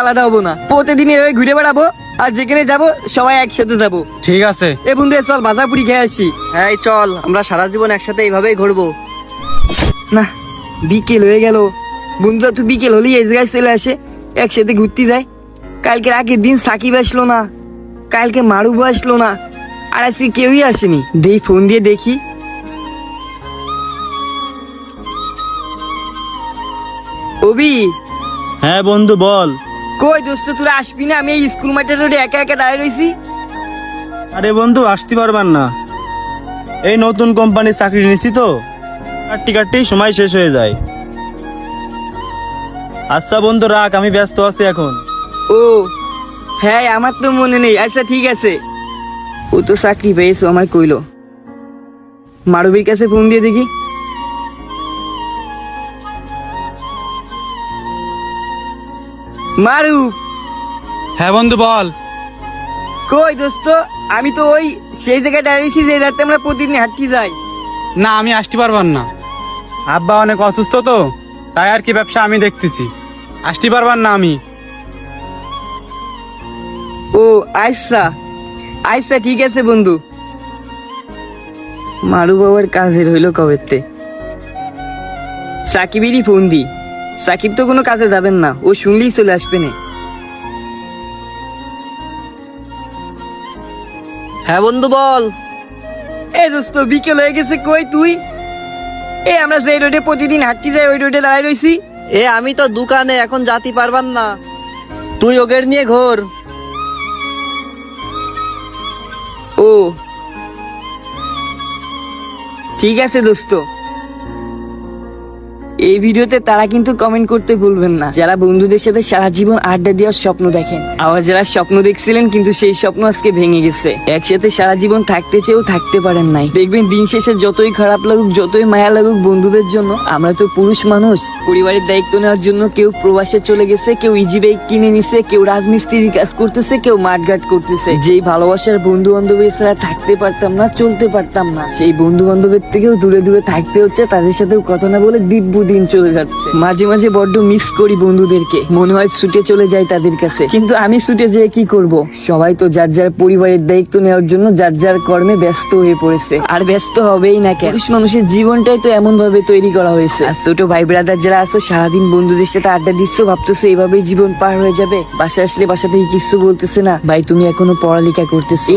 আলাদা হবো না, প্রতিদিন এভাবে ঘুরে বেড়াবো, আর যেখানে যাব সবাই একসাথে যাবো। ঠিক আছে। এ বন্ধু চল ভাজাপুরি খেয়ে আসি। হ্যাঁ চল, আমরা সারা জীবন একসাথে এইভাবেই ঘুরবো। না বিকেল হয়ে গেল, বন্ধুরা তুই বিকেল হলেই এই জায়গায় চলে আসে, একসাথে ঘুরতে যায়। কালকের আগের দিন সাকিব আসলো না, কালকে মারুবু আসলো না, আর আজকে কেউই আসেনি। দেই ফোন দিয়ে দেখি। অবি, হ্যাঁ বন্ধু বল। কই দোস্ত তোরা আসবি না? আমি এই স্কুল মাঠের রোডে একা একা দাঁড়িয়ে রয়েছি। আরে বন্ধু আসতে পারবার না, এই নতুন কোম্পানির চাকরি নিচ্ছি তো, কাটতে কাটতেই সময় শেষ হয়ে যায়। আচ্ছা বন্ধু রাখ, আমি ব্যস্ত আছি এখন। ও হ্যাঁ, আমার তো মনে নেই। আচ্ছা ঠিক আছে। ও তো চাকরি পেয়েছো আমার কইলো। মারুবির কাছে ফোন দিয়ে দেখি। মারু। হ্যাঁ বন্ধু বল। কই দোস্ত? আমি তো ওই সেই জায়গায় দাঁড়িয়েছি যে রাতে আমরা প্রতিদিন হাঁটতে যাই। না আমি আসতে পারবার না, আব্বা অনেক অসুস্থ তো, তাই আর কি ব্যবসা আমি দেখতেছি, আসতে পারবার না আমি। ও আচ্ছা আচ্ছা ঠিক আছে বন্ধু। মারু বাবার কাজের হইলো কবেতে। সাকিবেরই ফোন দি। সাকিব তো কোনো কাজে যাবেন না, ও শুনলেই চলে আসবে না। হ্যাঁ বন্ধু বল। এ দোস্ত বিকেল হয়ে গেছে, কই তুই? এ আমরা যে রোডে প্রতিদিন হাঁটতে যাই ওই রোডে দাঁড়ায় রইছি। এ আমি তো দোকানে, এখন যাতে পারবার না, তুই ওগের নিয়ে ঘোর। ও ঠিক আছে দোস্ত। এই ভিডিওতে তারা কিন্তু কমেন্ট করতে ভুলবেন না যারা বন্ধুদের সাথে সারা জীবন আড্ডা দেওয়ার স্বপ্ন দেখেন। আবার যারা স্বপ্ন দেখছিলেন কিন্তু সেই স্বপ্ন আজকে ভেঙে গেছে, একসাথে সারা জীবন থাকতে চেয়েও থাকতে পারেন নাই। দেখবেন দিন শেষে যতই খারাপ লাগুক, যতই মায়া লাগুক বন্ধুদের জন্য, আমরা তো পুরুষ মানুষ, পরিবারের দায়িত্ব নেওয়ার জন্য কেউ প্রবাসে চলে গেছে, কেউ ইজি বাইক কিনে নিছে, কেউ রাজমিস্ত্রির কাজ করতেছে, কেউ মাঠঘাট করতেছে। যেই ভালোবাসার বন্ধু বান্ধবের ছাড়া থাকতে পারতাম না, চলতে পারতাম না, সেই বন্ধু বান্ধবের থেকেও দূরে দূরে থাকতে হচ্ছে। তাদের সাথেও কথা না বলে দিব্য দিন চলে যাচ্ছে। মাঝে মাঝে বড্ড মিস করি বন্ধুদেরকে, মনে হয় ছুটে চলে যাই তাদের কাছে, কিন্তু আমি ছুটে যেয়ে কি করব? সবাই তো যার যার পরিবারের দায়িত্ব নেওয়ার জন্য যার যার কর্মে ব্যস্ত হয়ে পড়েছে, আর ব্যস্ত হবেই না কেন? পুরুষ মানুষের জীবনটাই তো এমন ভাবে তৈরি করা হয়েছে। আর ছোট ভাই ব্রাদার যারা আছো, সারাদিন বন্ধুদের সাথে আড্ডা দিচ্ছ, ভাবতেছো এইভাবেই জীবন পার হয়ে যাবে। বাসা আসলে বাসা থেকে কিছু বলতেছে না, ভাই তুমি এখনো পড়ালেখা করতেছো,